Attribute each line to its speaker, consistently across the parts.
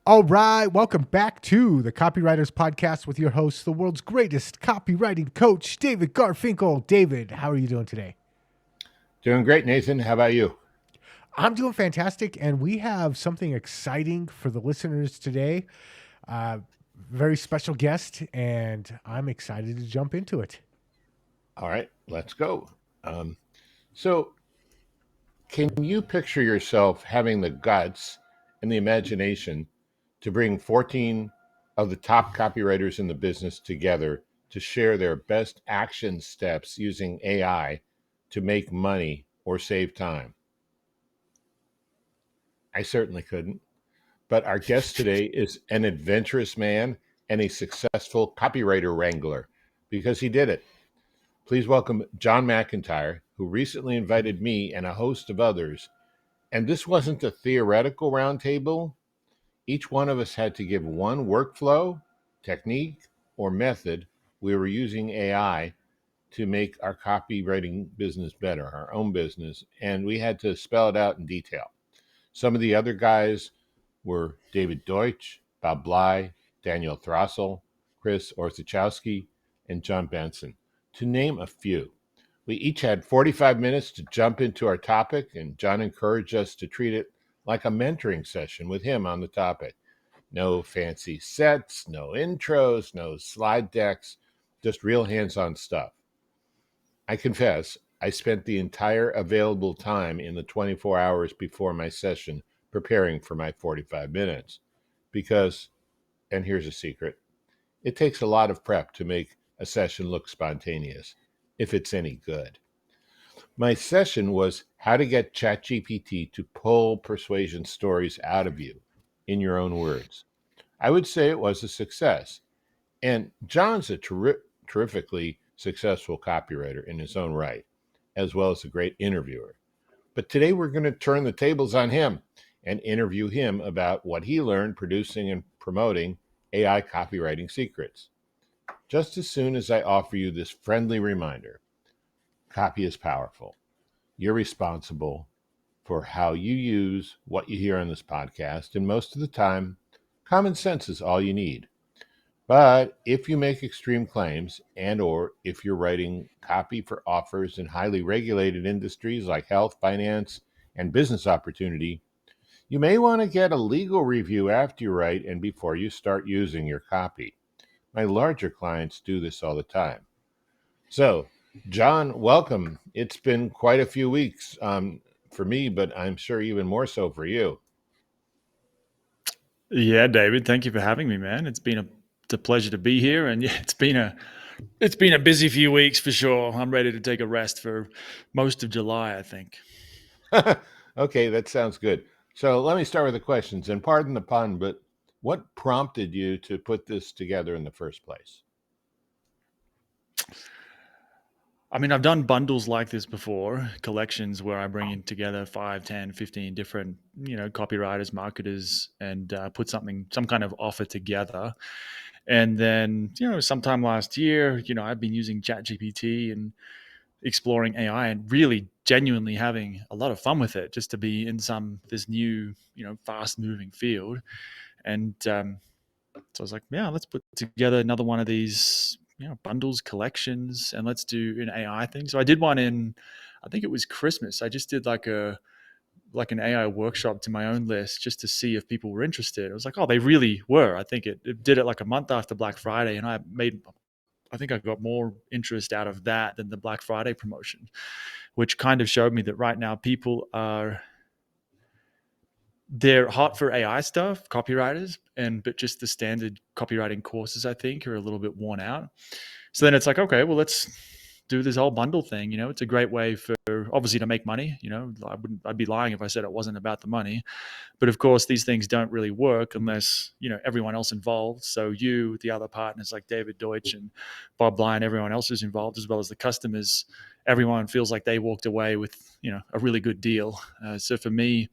Speaker 1: All right, welcome back to the Copywriters Podcast with your host, the world's greatest copywriting coach, David Garfinkel. David, how are you doing today?
Speaker 2: Doing great, Nathan. How about you?
Speaker 1: I'm doing fantastic, and we have something exciting for the listeners today. Very special guest, and I'm excited to jump into it.
Speaker 2: All right, let's go. So, can you picture yourself having the guts and the imagination to bring 14 of the top copywriters in the business together to share their best action steps using AI to make money or save time? I certainly couldn't. But our guest today is an adventurous man and a successful copywriter-wrangler because he did it. Please welcome John McIntyre, who recently invited me and a host of others. And this wasn't a theoretical roundtable. Each one of us had to give one workflow, technique, or method we were using AI to make our copywriting business better, our own business. And we had to spell it out in detail. Some of the other guys were David Deutsch, Bob Bly, Daniel Throssell, Chris Orzechowski, and Jon Benson, to name a few. We each had 45 minutes to jump into our topic, and John encouraged us to treat it like a mentoring session with him on the topic. No fancy sets, no intros, no slide decks, just real hands on stuff. I confess, I spent the entire available time in the 24 hours before my session preparing for my 45 minutes because, and here's a secret, it takes a lot of prep to make a session look spontaneous, if it's any good. My session was how to get ChatGPT to pull persuasion stories out of you in your own words. I would say it was a success. And John's a terrifically successful copywriter in his own right, as well as a great interviewer. But today we're going to turn the tables on him and interview him about what he learned producing and promoting AI copywriting secrets. Just as soon as I offer you this friendly reminder, copy is powerful. You're responsible for how you use what you hear on this podcast, and most of the time, common sense is all you need. But if you make extreme claims and or if you're writing copy for offers in highly regulated industries like health, finance, and business opportunity, you may want to get a legal review after you write and before you start using your copy. My larger clients do this all the time. So, John, welcome. It's been quite a few weeks for me, but I'm sure even more so for you.
Speaker 3: Yeah, David, thank you for having me, man. It's a pleasure to be here, and yeah, it's been a busy few weeks for sure. I'm ready to take a rest for most of July, I think.
Speaker 2: Okay, that sounds good. So let me start with the questions. And pardon the pun, but what prompted you to put this together in the first place?
Speaker 3: I mean, I've done bundles like this before, collections where I bring in together 5, 10, 15 different, copywriters, marketers, and put some kind of offer together. And then, sometime last year, I've been using ChatGPT and exploring AI and really genuinely having a lot of fun with it, just to be in this new, fast moving field. And so I was like, yeah, let's put together another one of these, bundles, collections, and let's do an AI thing. So I did one I think it was Christmas. I just did like an AI workshop to my own list just to see if people were interested. It was like, oh, they really were. I think it did it like a month after Black Friday, and I think I got more interest out of that than the Black Friday promotion, which kind of showed me that right now they're hot for AI stuff, copywriters, but just the standard copywriting courses I think are a little bit worn out. So then it's like, okay, well, let's do this whole bundle thing. It's a great way for obviously to make money. I'd be lying if I said it wasn't about the money. But of course, these things don't really work unless, everyone else involved. So you, the other partners like David Deutsch and Bob Bly, everyone else is involved, as well as the customers. Everyone feels like they walked away with, a really good deal. So for me,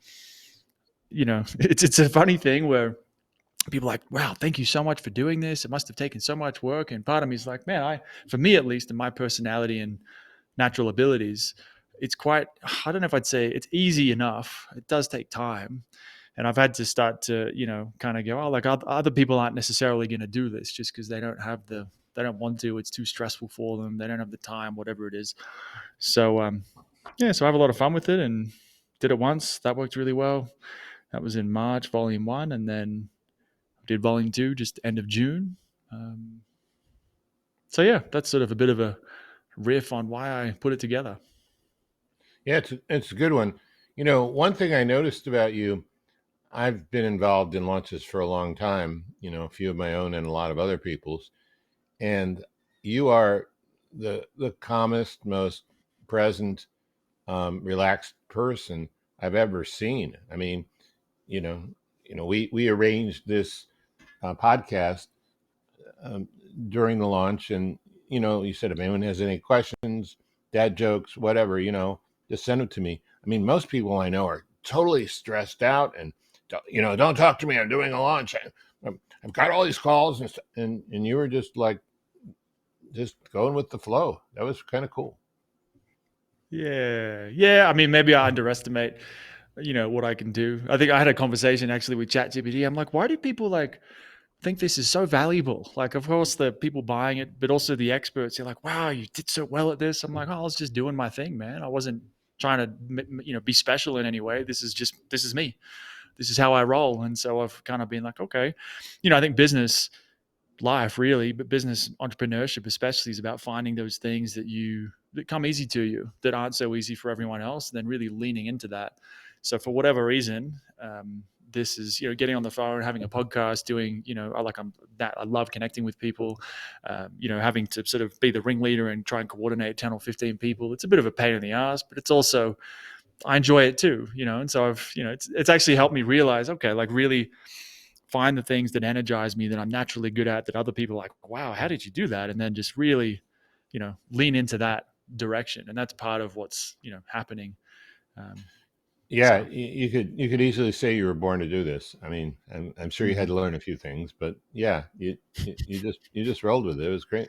Speaker 3: it's a funny thing where people are like, wow, thank you so much for doing this. It must have taken so much work. And part of me is like, man, for me at least, in my personality and natural abilities, it's quite, I don't know if I'd say it's easy enough. It does take time. And I've had to start to, kind of go, oh, like other people aren't necessarily going to do this just because they don't want to. It's too stressful for them. They don't have the time, whatever it is. So, so I have a lot of fun with it and did it once. That worked really well. That was in March, volume 1. And then did volume 2 just end of June. So yeah, that's sort of a bit of a riff on why I put it together.
Speaker 2: Yeah, it's a good one. One thing I noticed about you, I've been involved in launches for a long time, a few of my own and a lot of other people's. And you are the calmest, most present, relaxed person I've ever seen. I mean, we arranged this podcast during the launch, and you said if anyone has any questions, dad jokes, whatever, just send them to me. I mean, most people I know are totally stressed out and don't talk to me. I'm doing a launch. I've got all these calls and you were just like just going with the flow. That was kind of cool.
Speaker 3: Yeah. I mean, maybe I underestimate, what I can do. I think I had a conversation actually with ChatGPT. I'm like, why do people think this is so valuable? Like, of course, the people buying it, but also the experts. They're like, wow, you did so well at this. I'm like, oh, I was just doing my thing, man. I wasn't trying to, be special in any way. This is me. This is how I roll. And so I've kind of been like, okay, I think business life really, but business entrepreneurship especially is about finding those things that come easy to you, that aren't so easy for everyone else, and then really leaning into that. So for whatever reason, this is, getting on the phone, having a podcast, doing, I love connecting with people, having to sort of be the ringleader and try and coordinate 10 or 15 people. It's a bit of a pain in the ass, but it's also, I enjoy it too, and so I've, it's actually helped me realize, okay, like really find the things that energize me that I'm naturally good at, that other people are like, wow, how did you do that? And then just really, lean into that direction. And that's part of what's, happening.
Speaker 2: Yeah, you could easily say you were born to do this. I mean, I'm sure you had to learn a few things, but yeah, you just rolled with it. It was great.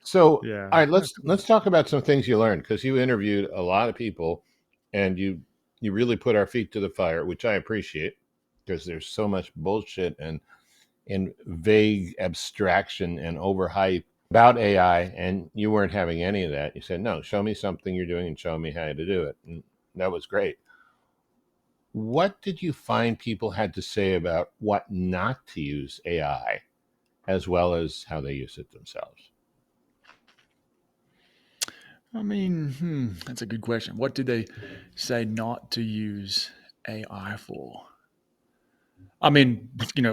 Speaker 2: So,
Speaker 3: Yeah.
Speaker 2: all right, let's talk about some things you learned, because you interviewed a lot of people, and you really put our feet to the fire, which I appreciate, because there's so much bullshit and vague abstraction and overhype about AI, and you weren't having any of that. You said, no, show me something you're doing and show me how to do it, and that was great. What did you find people had to say about what not to use AI, as well as how they use it themselves?
Speaker 3: I mean, that's a good question. What do they say not to use AI for? I mean,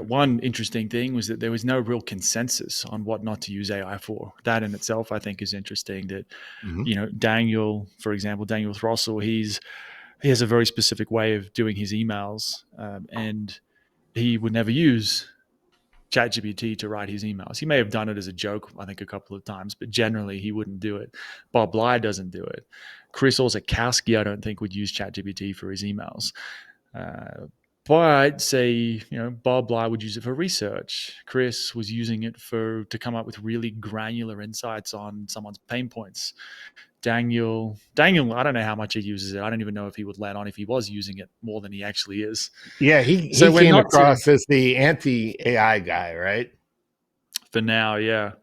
Speaker 3: one interesting thing was that there was no real consensus on what not to use AI for. That in itself, I think, is interesting. That
Speaker 2: Mm-hmm.
Speaker 3: Daniel, for example, Daniel Throssell, he has a very specific way of doing his emails, and he would never use ChatGPT to write his emails. He may have done it as a joke, I think, a couple of times, but generally he wouldn't do it. Bob Bly doesn't do it. Chris Orzechowski, I don't think, would use ChatGPT for his emails. But say, Bob Bly would use it for research. Chris was using it to come up with really granular insights on someone's pain points. Daniel, I don't know how much he uses it. I don't even know if he would let on if he was using it more than he actually is.
Speaker 2: Yeah, he
Speaker 3: So we're
Speaker 2: came
Speaker 3: not
Speaker 2: across as the anti-AI guy, right?
Speaker 3: for now, yeah.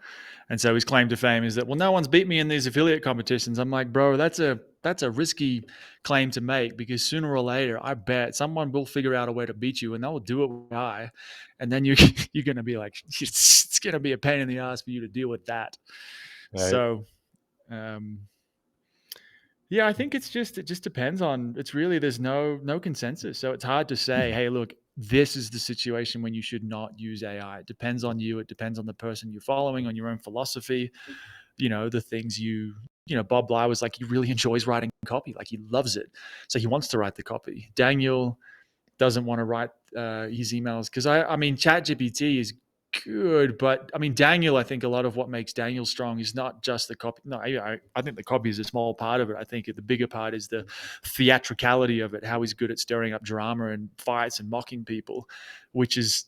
Speaker 3: And so his claim to fame is that, well, no one's beat me in these affiliate competitions. I'm like, bro, that's a risky claim to make, because sooner or later, I bet someone will figure out a way to beat you, and they'll do it with AI. And then you're going to be like, it's going to be a pain in the ass for you to deal with that.
Speaker 2: Right.
Speaker 3: So, yeah, I think it just depends on, it's really, there's no consensus. So it's hard to say, hey, look, this is the situation when you should not use AI. It depends on you. It depends on the person you're following, on your own philosophy, the things Bob Bly was like, he really enjoys writing copy. Like, he loves it. So he wants to write the copy. Daniel doesn't want to write his emails, because I mean, ChatGPT is good, but I mean, Daniel, I think a lot of what makes Daniel strong is not just the copy. No, I think the copy is a small part of it. I think the bigger part is the theatricality of it, how he's good at stirring up drama and fights and mocking people, which is,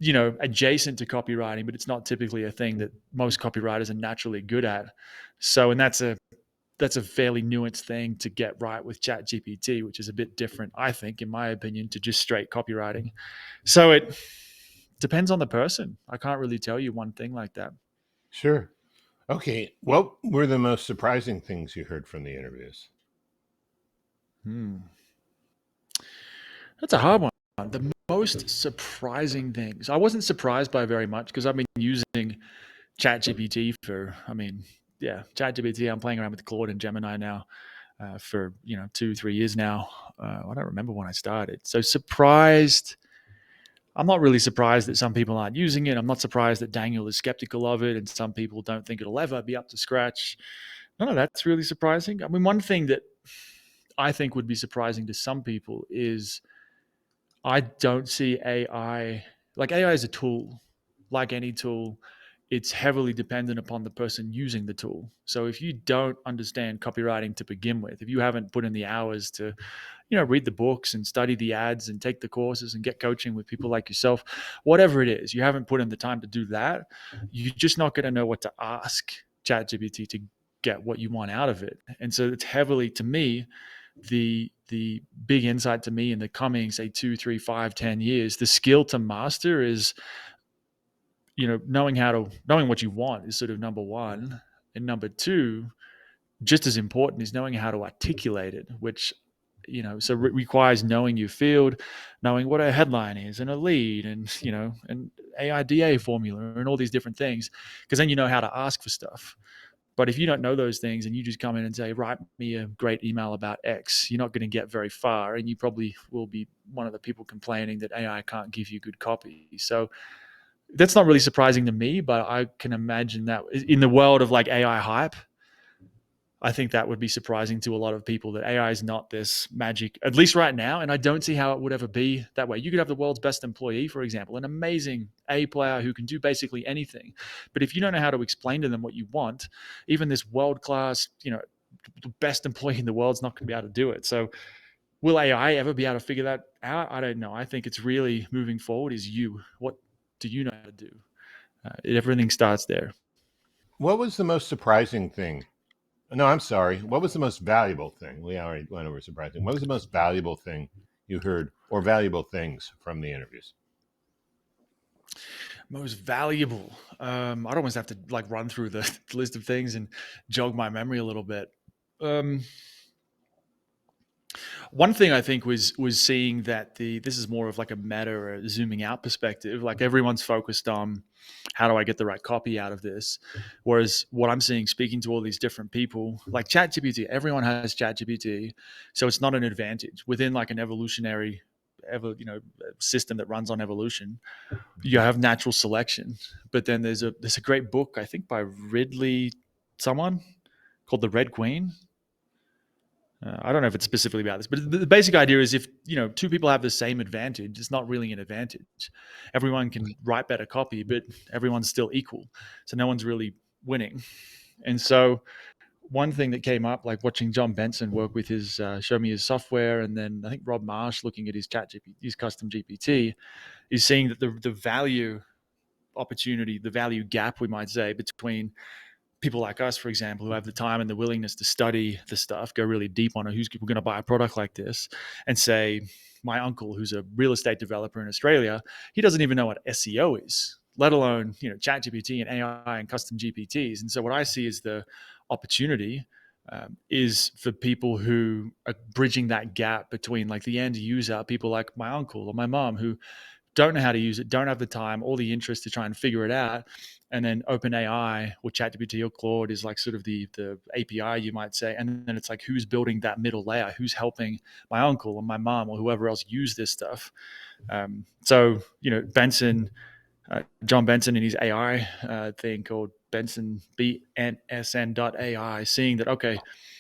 Speaker 3: adjacent to copywriting, but it's not typically a thing that most copywriters are naturally good at. So, and that's that's a fairly nuanced thing to get right with ChatGPT, which is a bit different, I think, in my opinion, to just straight copywriting. So it depends on the person. I can't really tell you one thing like that.
Speaker 2: Sure. Okay. What were the most surprising things you heard from the interviews?
Speaker 3: That's a hard one. The most surprising things. I wasn't surprised by very much because I've been using ChatGPT for, ChatGPT. I'm playing around with Claude and Gemini now for 2-3 years now. I don't remember when I started. So surprised. I'm not really surprised that some people aren't using it. I'm not surprised that Daniel is skeptical of it, and some people don't think it'll ever be up to scratch. None of that's really surprising. I mean, one thing that I think would be surprising to some people is I don't see AI, like AI is a tool, like any tool. It's heavily dependent upon the person using the tool. So if you don't understand copywriting to begin with, if you haven't put in the hours to, read the books and study the ads and take the courses and get coaching with people like yourself, whatever it is, you haven't put in the time to do that, you're just not going to know what to ask ChatGPT to get what you want out of it. And so it's heavily, to me, the big insight to me in the coming, say, 2, 3, 5, 10 years, the skill to master is, knowing what you want is sort of number one. And number two, just as important, is knowing how to articulate it, which, requires knowing your field, knowing what a headline is and a lead and, an AIDA formula and all these different things, because then you know how to ask for stuff. But if you don't know those things and you just come in and say, write me a great email about X, you're not going to get very far. And you probably will be one of the people complaining that AI can't give you good copy. So that's not really surprising to me, but I can imagine that in the world of like AI hype, I think that would be surprising to a lot of people that AI is not this magic, at least right now. And I don't see how it would ever be that way. You could have the world's best employee, for example, an amazing A player who can do basically anything. But if you don't know how to explain to them what you want, even this world-class, the best employee in the world is not going to be able to do it. So will AI ever be able to figure that out? I don't know. I think it's really moving forward is you. What do you know how to do? Everything starts there.
Speaker 2: What was the most surprising thing? No, I'm sorry. What was the most valuable thing? We already went over surprising. What was the most valuable thing you heard, or valuable things from the interviews?
Speaker 3: Most valuable. I'd almost have to like run through the list of things and jog my memory a little bit. Um, One thing I think was seeing that this is more of like a meta or a zooming out perspective. Like everyone's focused on how do I get the right copy out of this, whereas what I'm seeing, speaking to all these different people, like ChatGPT, everyone has ChatGPT, so it's not an advantage within like an evolutionary system that runs on evolution. You have natural selection, but then there's a great book I think by Ridley someone called The Red Queen. I don't know if it's specifically about this, but the basic idea is if two people have the same advantage, it's not really an advantage. Everyone can write better copy, but everyone's still equal, so no one's really winning. And so one thing that came up, like watching Jon Benson work with his show me his software, and then I think Rob Marsh looking at his his custom GPT, is seeing that the value opportunity, the value gap, we might say, between people like us, for example, who have the time and the willingness to study the stuff, go really deep on it, who's going to buy a product like this, and say, my uncle, who's a real estate developer in Australia, he doesn't even know what SEO is, let alone ChatGPT and AI and custom GPTs. And so what I see is the opportunity is for people who are bridging that gap between like the end user, people like my uncle or my mom who don't know how to use it, don't have the time or the interest to try and figure it out. And then OpenAI or ChatGPT or Claude is like sort of the API, you might say. And then it's like, who's building that middle layer? Who's helping my uncle or my mom or whoever else use this stuff? So, Benson, Jon Benson in his AI thing called Benson BNSN.ai, seeing that, okay,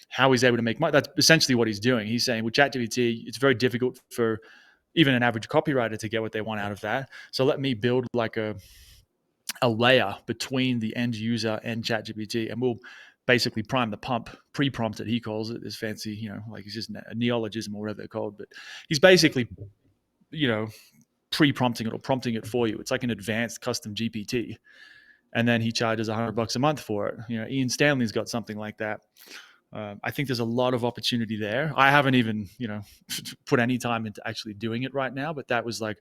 Speaker 3: how he's able to make money. That's essentially what he's doing. He's saying with ChatGPT, it's very difficult for even an average copywriter to get what they want out of that. So let me build like a layer between the end user and ChatGPT, and we'll basically prime the pump, pre-prompted, he calls it, this fancy, like it's just a neologism or whatever they're called, but he's basically, pre-prompting it or prompting it for you. It's like an advanced custom GPT. And then he charges $100 a month for it. Ian Stanley's got something like that. I think there's a lot of opportunity there. I haven't even, put any time into actually doing it right now, but that was like,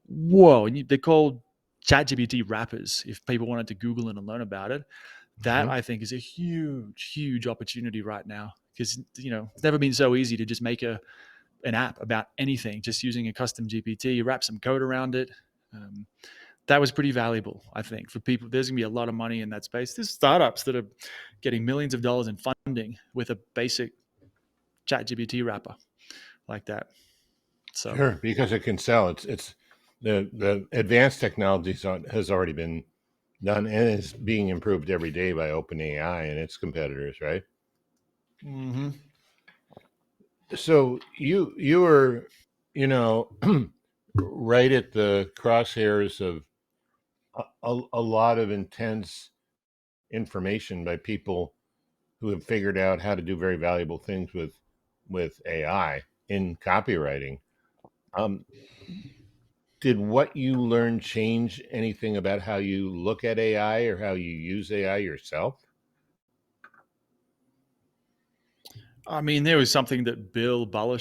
Speaker 3: whoa. And they're called ChatGPT wrappers. If people wanted to Google it and learn about it, that
Speaker 2: Mhm.
Speaker 3: I think is a huge, huge opportunity right now because, it's never been so easy to just make an app about anything, just using a custom GPT, wrap some code around it. That was pretty valuable, I think, for people. There's going to be a lot of money in that space. There's startups that are getting millions of dollars in funding with a basic ChatGPT wrapper like that. So,
Speaker 2: Sure, because it can sell. It's the advanced technologies has already been done and is being improved every day by OpenAI and its competitors, right?
Speaker 3: mm-hmm.
Speaker 2: So you were, you know, right at the crosshairs of a lot of intense information by people who have figured out how to do very valuable things with AI in copywriting. Um, did what you learned change anything about how you look at AI or how you use AI yourself?
Speaker 3: I mean, there was something that Bill Muller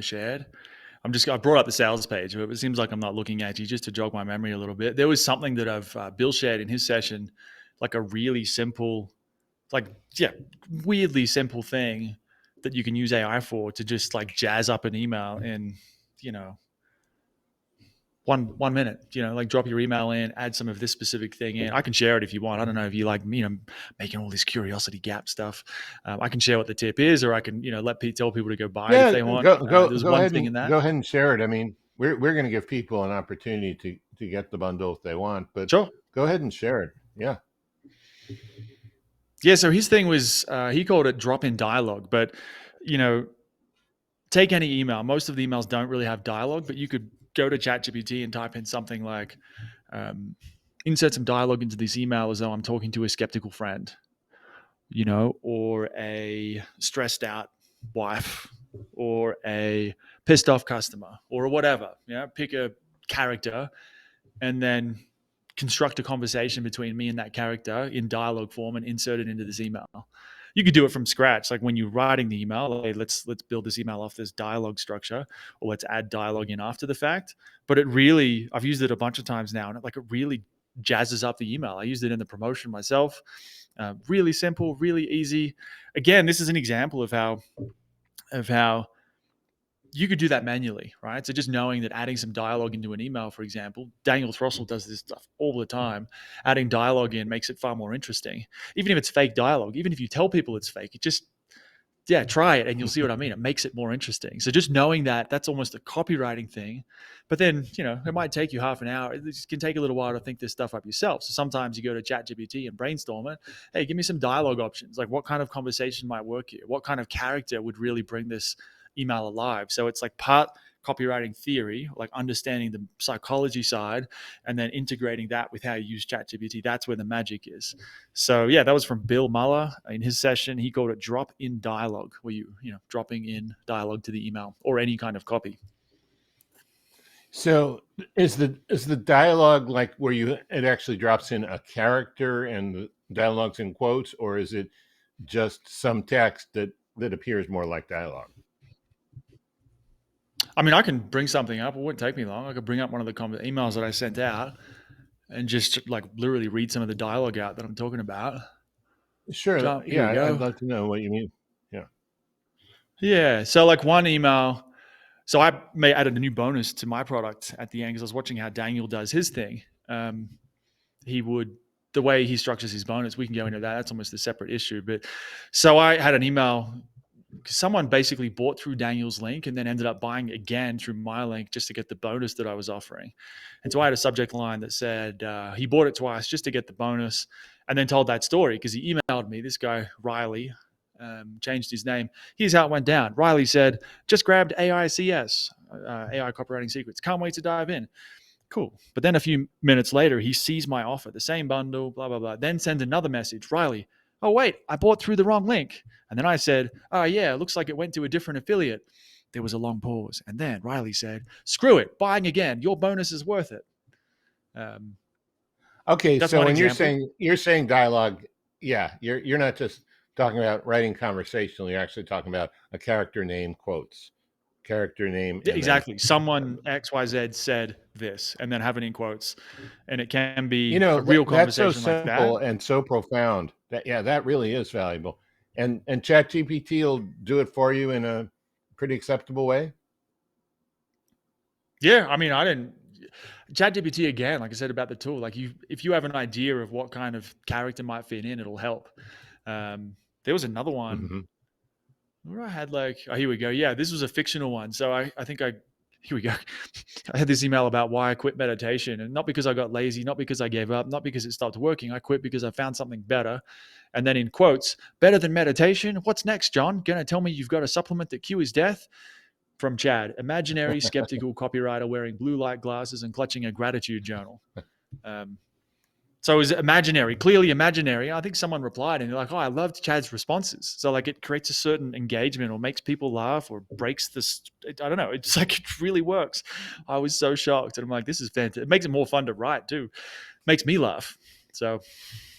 Speaker 3: shared. I brought up the sales page. It seems like I'm not looking at you just to jog my memory a little bit. There was something that Bill shared in his session, like a really simple, like, yeah, weirdly simple thing that you can use AI for to just like jazz up an email in, you know, 1 minute, like drop your email in, add some of this specific thing in. I can share it if you want. I don't know if you like, making all this curiosity gap stuff. I can share what the tip is, or I can, tell people to go buy it if
Speaker 2: Yeah,
Speaker 3: they want. There's
Speaker 2: go
Speaker 3: one
Speaker 2: ahead
Speaker 3: thing
Speaker 2: and
Speaker 3: in that.
Speaker 2: go ahead and share it. I mean, we're going to give people an opportunity to get the bundle if they want, but
Speaker 3: Sure.
Speaker 2: go ahead and share it. Yeah.
Speaker 3: Yeah. So his thing was, he called it drop in dialogue, but, you know, take any email. Most of the emails don't really have dialogue, but you could go to ChatGPT and type in something like, um, insert some dialogue into this email as though I'm talking to a skeptical friend, or a stressed out wife, or a pissed off customer, or whatever. Pick a character and then construct a conversation between me and that character in dialogue form and insert it into this email. You could do it from scratch, like when you're writing the email. Hey, let's build this email off this dialogue structure, or let's add dialogue in after the fact. But I've used it a bunch of times now, and it really jazzes up the email. I used it in the promotion myself. Really simple, really easy. Again, this is an example of how you could do that manually, right? So just knowing that adding some dialogue into an email, for example, Daniel Throssell does this stuff all the time. Adding dialogue in makes it far more interesting. Even if it's fake dialogue, even if you tell people it's fake, try it and you'll see what I mean. It makes it more interesting. So just knowing that, that's almost a copywriting thing. But then, it might take you half an hour. It can take a little while to think this stuff up yourself. So sometimes you go to ChatGPT and brainstorm it. Hey, give me some dialogue options. Like, what kind of conversation might work here? What kind of character would really bring this email alive? So it's like part copywriting theory, like understanding the psychology side, and then integrating that with how you use ChatGPT. That's where the magic is. So yeah, that was from Bill Muller in his session. He called it drop in dialogue, where dropping in dialogue to the email or any kind of copy.
Speaker 2: So is the dialogue like where it actually drops in a character and the dialogue's in quotes, or is it just some text that appears more like dialogue?
Speaker 3: I mean, I can bring something up. It wouldn't take me long. I could bring up one of the emails that I sent out and just like literally read some of the dialogue out that I'm talking about.
Speaker 2: Sure.
Speaker 3: Jump. Here we
Speaker 2: Yeah, I'd
Speaker 3: go.
Speaker 2: love to know what you mean. Yeah.
Speaker 3: Yeah. So like one email. So I added a new bonus to my product at the end because I was watching how Daniel does his thing. He would, the way he structures his bonus, we can go into that. That's almost a separate issue. But so I had an email because someone basically bought through Daniel's link and then ended up buying again through my link just to get the bonus that I was offering. And so I had a subject line that said he bought it twice just to get the bonus, and then told that story because he emailed me. This guy, Riley, changed his name. Here's how it went down. Riley said, just grabbed AICS, AI Copywriting Secrets. Can't wait to dive in. Cool. But then a few minutes later, he sees my offer, the same bundle, blah, blah, blah. Then sends another message. Riley, oh, wait, I bought through the wrong link. And then I said, oh, yeah, it looks like it went to a different affiliate. There was a long pause. And then Riley said, screw it, buying again. Your bonus is worth it.
Speaker 2: Okay,
Speaker 3: That's
Speaker 2: so
Speaker 3: one
Speaker 2: when you're
Speaker 3: example.
Speaker 2: saying dialogue, Yeah, you're not just talking about writing conversational. You're actually talking about a character name quotes, character name,
Speaker 3: Yeah,
Speaker 2: and then
Speaker 3: exactly. Someone XYZ said this, and then have it in quotes. And it can
Speaker 2: you
Speaker 3: be a
Speaker 2: know
Speaker 3: real
Speaker 2: that's so
Speaker 3: conversation like that.
Speaker 2: simple and so profound. That yeah, that really is valuable. And ChatGPT will do it for you in a pretty acceptable way.
Speaker 3: Yeah, I mean, I didn't ChatGPT again, like I said about the tool, like if you have an idea of what kind of character might fit in, it'll help. There was another one
Speaker 2: Hmm.
Speaker 3: where I had like, oh, here we go. Yeah, this was a fictional one. So I think here we go. I had this email about why I quit meditation, and not because I got lazy, not because I gave up, not because it stopped working. I quit because I found something better. And then in quotes, better than meditation. What's next, John? Gonna tell me you've got a supplement that cures death? From Chad, imaginary, skeptical copywriter wearing blue light glasses and clutching a gratitude journal. Um, so it was imaginary, clearly imaginary. I think someone replied and they're like, oh, I loved Chad's responses. So like it creates a certain engagement or makes people laugh or breaks this. I don't know. It's like it really works. I was so shocked. And I'm like, this is fantastic. It makes it more fun to write too. Makes me laugh. So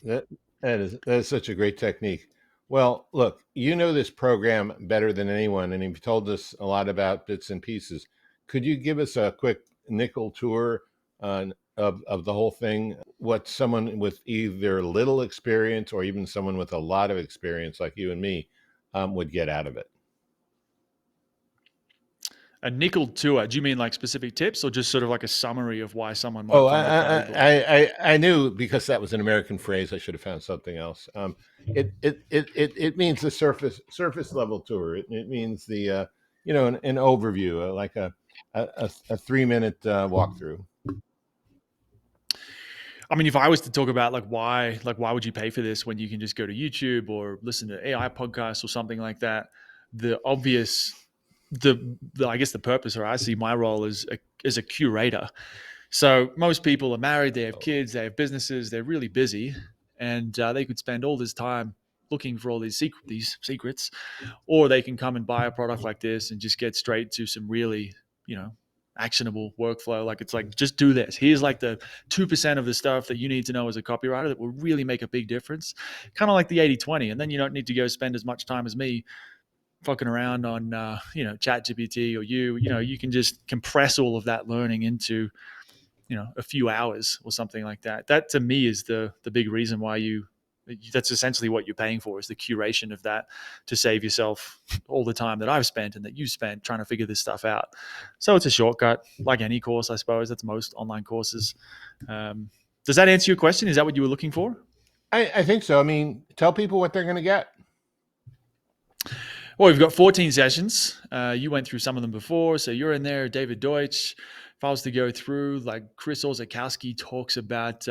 Speaker 2: That that is such a great technique. Well, look, you know this program better than anyone, and you've told us a lot about bits and pieces. Could you give us a quick nickel tour of the whole thing? What someone with either little experience or even someone with a lot of experience, like you and me, would get out of it?
Speaker 3: a nickel tour, do you mean like specific tips or just sort of like a summary of why someone might
Speaker 2: Oh,
Speaker 3: find it valuable?
Speaker 2: I knew because that was an American phrase. I should have found something else. It means the surface level tour. It means the an overview, like a 3 minute walkthrough.
Speaker 3: I mean, if I was to talk about like why would you pay for this when you can just go to YouTube or listen to AI podcasts or something like that? The obvious, the I guess the purpose, or I see my role as a curator. So most people are married, they have kids, they have businesses, they're really busy, and they could spend all this time looking for all these secrets, or they can come and buy a product like this and just get straight to some really, you know, actionable workflow. Like it's like, just do this. Here's like the 2% of the stuff that you need to know as a copywriter that will really make a big difference. Kind of like the 80-20. And then you don't need to go spend as much time as me fucking around on, chat GPT, or you can just compress all of that learning into, a few hours or something like that. That to me is the big reason why that's essentially what you're paying for, is the curation of that, to save yourself all the time that I've spent and that you spent trying to figure this stuff out. So it's a shortcut, like any course, I suppose. That's most online courses. Does that answer your question? Is that what you were looking for?
Speaker 2: I think so. I mean, tell people what they're going to get.
Speaker 3: Well, we've got 14 sessions. You went through some of them before, so you're in there. David Deutsch. If I was to go through, like Chris Orzechowski talks about,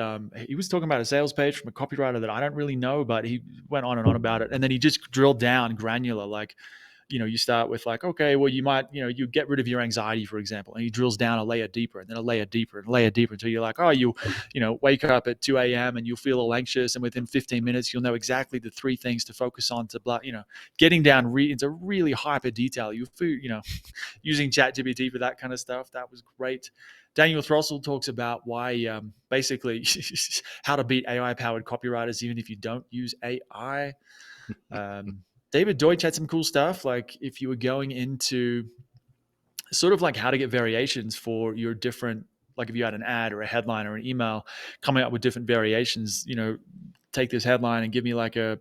Speaker 3: he was talking about a sales page from a copywriter that I don't really know, but he went on and on about it. And then he just drilled down granular, like, you start with like, okay, well, you might, you get rid of your anxiety, for example, and he drills down a layer deeper and then a layer deeper and a layer deeper until you're like, oh, wake up at 2 a.m. and you'll feel all anxious. And within 15 minutes, you'll know exactly the 3 things to focus on to, getting down into really hyper detail. You feel, using ChatGPT for that kind of stuff. That was great. Daniel Throssell talks about why, basically, how to beat AI-powered copywriters, even if you don't use AI. David Deutsch had some cool stuff. Like if you were going into sort of like how to get variations for your different, like if you had an ad or a headline or an email, coming up with different variations, take this headline and give me like a,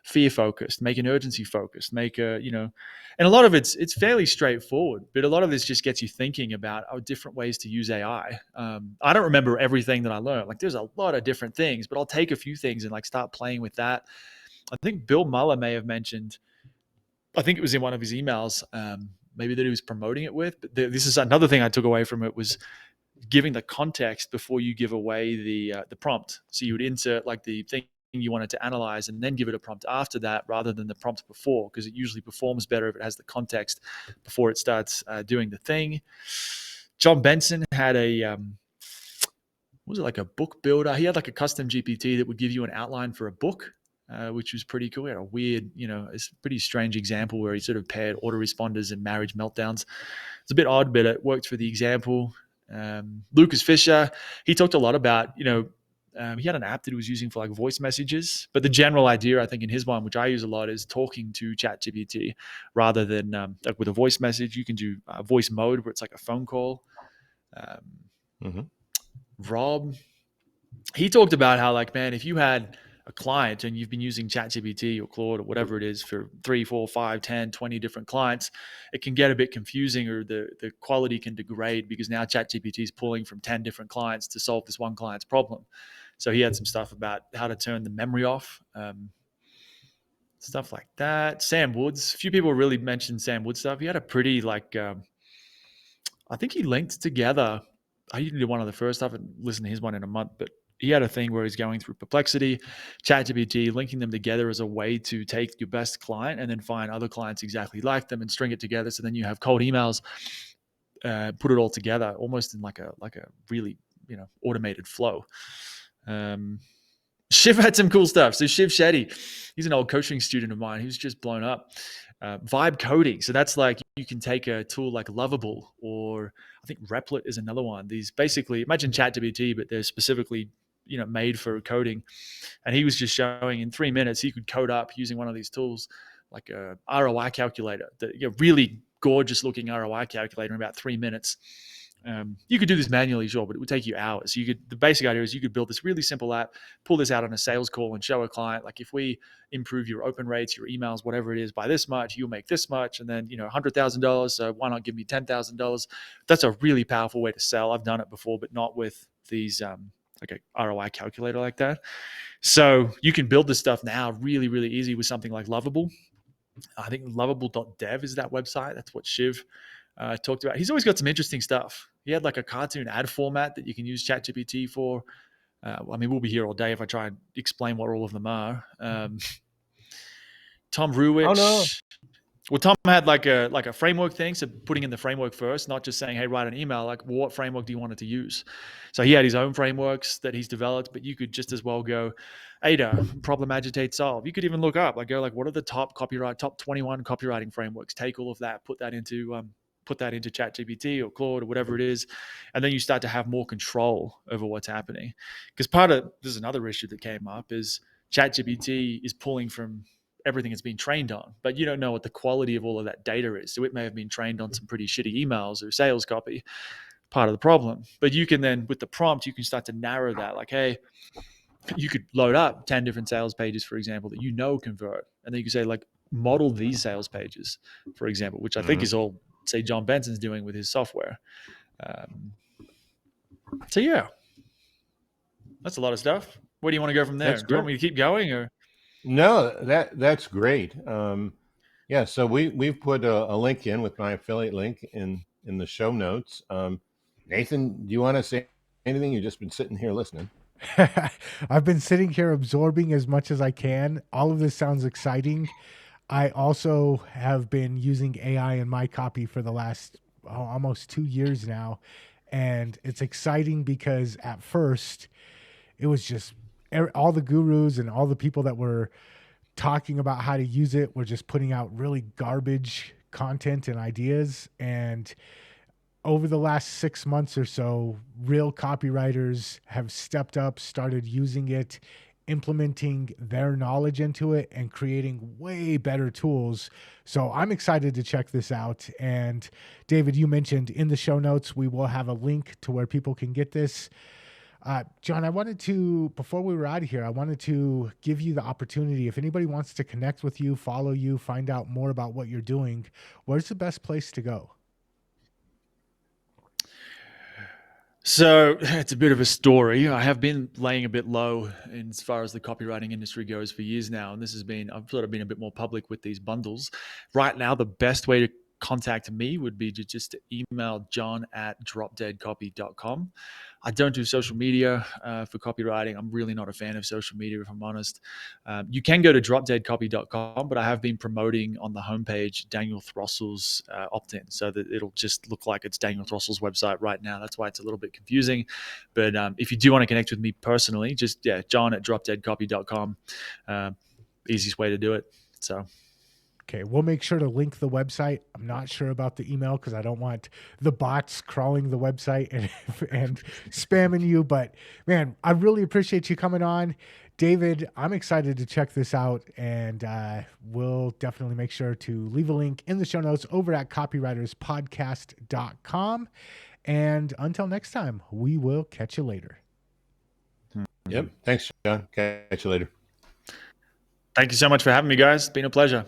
Speaker 3: fear focused, make an urgency focused, make a, and a lot of it's fairly straightforward, but a lot of this just gets you thinking about different ways to use AI. I don't remember everything that I learned. Like there's a lot of different things, but I'll take a few things and like start playing with that. I think Bill Muller may have mentioned, I think it was in one of his emails, maybe that he was promoting it with. But this is another thing I took away from it, was giving the context before you give away the prompt. So you would insert like the thing you wanted to analyze and then give it a prompt after that, rather than the prompt before, because it usually performs better if it has the context before it starts doing the thing. Jon Benson had was it like a book builder? He had like a custom GPT that would give you an outline for a book, which was pretty cool. He had a weird, it's a pretty strange example where he sort of paired autoresponders and marriage meltdowns. It's a bit odd, but it worked for the example. Lucas Fisher, he talked a lot about, He had an app that he was using for like voice messages, but the general idea, I think, in his mind, which I use a lot, is talking to ChatGPT rather than like with a voice message. You can do voice mode where it's like a phone call.
Speaker 2: Mhm.
Speaker 3: Rob, he talked about how, like, man, if you had a client and you've been using ChatGPT or Claude or whatever it is for 3, 4, 5, 10, 20 different clients, it can get a bit confusing, or the quality can degrade because now ChatGPT is pulling from 10 different clients to solve this one client's problem. So he had some stuff about how to turn the memory off, stuff like that. Sam Woods, a few people really mentioned Sam Woods stuff. He had a pretty like, I think he linked together. I did one of the first. I haven't listened to his one in a month, but he had a thing where he's going through Perplexity, ChatGPT, linking them together as a way to take your best client and then find other clients exactly like them and string it together. So then you have cold emails, put it all together, almost in like a really automated flow. Shiv had some cool stuff. So Shiv Shetty, he's an old coaching student of mine who's just blown up. Vibe coding. So that's like, you can take a tool like Lovable, or I think Replit is another one. These basically, imagine ChatGPT, but they're specifically made for coding. And he was just showing in 3 minutes he could code up using one of these tools, like a ROI calculator, really gorgeous looking ROI calculator in about 3 minutes. You could do this manually, sure, but it would take you hours. So the basic idea is you could build this really simple app, pull this out on a sales call and show a client, like, if we improve your open rates, your emails, whatever it is, by this much, you'll make this much. And then, $100,000. So why not give me $10,000? That's a really powerful way to sell. I've done it before, but not with these, like a ROI calculator like that. So you can build this stuff now really, really easy with something like Lovable. I think lovable.dev is that website. That's what Shiv talked about. He's always got some interesting stuff. He had like a cartoon ad format that you can use ChatGPT for. We'll be here all day if I try and explain what all of them are. Tom Ruwich.
Speaker 2: Oh no.
Speaker 3: Well, Tom had like a framework thing, so putting in the framework first, not just saying, hey, write an email, like, well, what framework do you want it to use? So he had his own frameworks that he's developed, but you could just as well go, Ada, problem, agitate, solve. You could even look up, what are the top 21 copywriting frameworks? Take all of that, put that into ChatGPT or Claude or whatever it is, and then you start to have more control over what's happening. Because this is another issue that came up, is ChatGPT is pulling from everything it's been trained on, but you don't know what the quality of all of that data is. So it may have been trained on some pretty shitty emails or sales copy, part of the problem. But you can then, with the prompt, you can start to narrow that. Like, hey, you could load up 10 different sales pages, for example, that convert. And then you can say, like, model these sales pages, for example, which I think is all, say, Jon Benson's doing with his software. So yeah, that's a lot of stuff. Where do you want to go from there? Do you want me to keep going, or?
Speaker 2: No, that's great. Yeah, so we've put a link in with my affiliate link in the show notes. Nathan, do you want to say anything? You've just been sitting here listening.
Speaker 1: I've been sitting here absorbing as much as I can. All of this sounds exciting. I also have been using AI in my copy for the last almost 2 years now. And it's exciting because at first it was just all the gurus and all the people that were talking about how to use it were just putting out really garbage content and ideas. And over the last 6 months or so, real copywriters have stepped up, started using it, implementing their knowledge into it, and creating way better tools. So I'm excited to check this out. And David, you mentioned in the show notes, we will have a link to where people can get this. John, before we were out of here, I wanted to give you the opportunity. If anybody wants to connect with you, follow you, find out more about what you're doing, where's the best place to go?
Speaker 3: So it's a bit of a story. I have been laying a bit low as far as the copywriting industry goes for years now. And I've sort of been a bit more public with these bundles. Right now, the best way to contact me would be to email john@dropdeadcopy.com. I don't do social media for copywriting. I'm really not a fan of social media, if I'm honest. You can go to dropdeadcopy.com, but I have been promoting on the homepage Daniel Throssell's opt-in, so that it'll just look like it's Daniel Throssell's website right now. That's why it's a little bit confusing. But if you do want to connect with me personally, John@dropdeadcopy.com. Easiest way to do it. So
Speaker 1: Okay, we'll make sure to link the website. I'm not sure about the email because I don't want the bots crawling the website and spamming you. But man, I really appreciate you coming on. David, I'm excited to check this out, and we'll definitely make sure to leave a link in the show notes over at copywriterspodcast.com. And until next time, we will catch you later.
Speaker 2: Yep. Thanks, John. Catch you later.
Speaker 3: Thank you so much for having me, guys. It's been a pleasure.